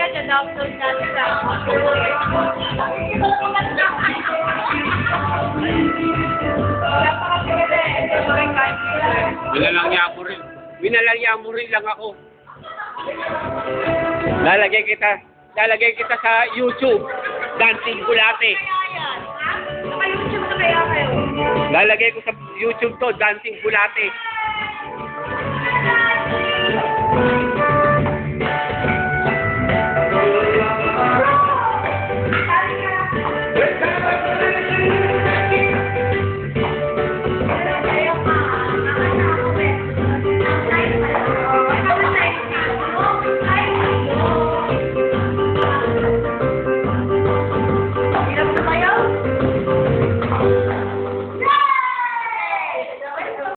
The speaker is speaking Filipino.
natin, na-upload natin sa Binalalya mo rin lang ako. Lalagay kita sa YouTube. Dancing Bulate. Naka-YouTube na kaya kayo? Lalagay ko sa YouTube to, Dancing Bulate.